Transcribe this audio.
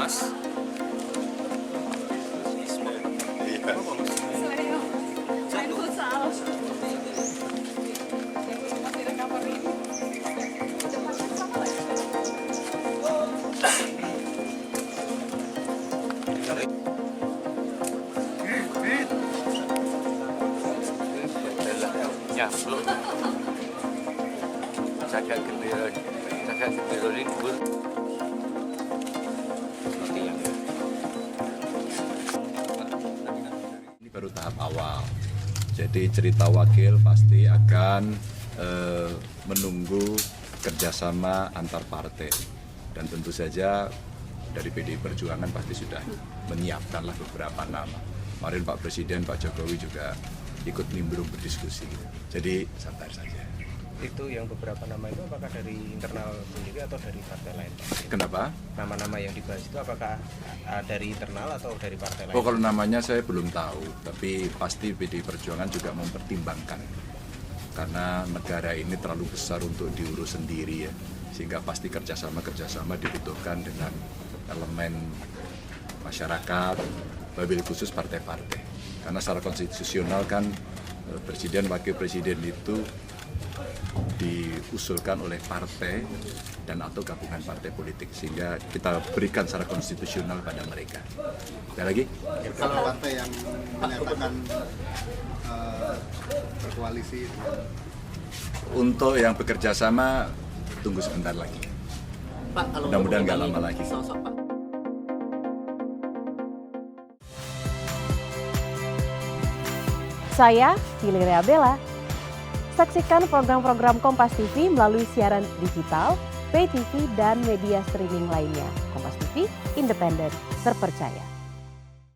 Mas. Main futsal. Masih ada kamar ini. Ya, belum. Cakap gembira libur. Ini baru tahap awal. Jadi cerita wakil pasti akan menunggu kerjasama antar partai. Dan tentu saja dari PDI Perjuangan pasti sudah menyiapkanlah beberapa nama. Kemarin Pak Presiden, Pak Jokowi juga ikut nimbrung berdiskusi. Jadi sabar saja. Itu yang beberapa nama itu apakah dari internal sendiri atau dari partai lain, Pak? Kenapa? Nama-nama yang dibahas itu apakah dari internal atau dari partai lain? Oh, kalau namanya saya belum tahu, tapi pasti PDI Perjuangan juga mempertimbangkan. Karena negara ini terlalu besar untuk diurus sendiri ya, sehingga pasti kerjasama dibutuhkan dengan elemen masyarakat, wabil khusus partai-partai. Karena secara konstitusional kan presiden, wakil presiden itu diusulkan oleh partai dan atau gabungan partai politik, sehingga kita berikan secara konstitusional pada mereka. Ada lagi? Kalau partai yang menyatakan berkoalisi, Untuk yang bekerja sama tunggu sebentar lagi. Pak, kalau Mudah-mudahan nggak lama lagi. sosok Pak. Saya Valeria Bella. Saksikan program-program Kompas TV melalui siaran digital, pay TV, dan media streaming lainnya. Kompas TV, independen, terpercaya.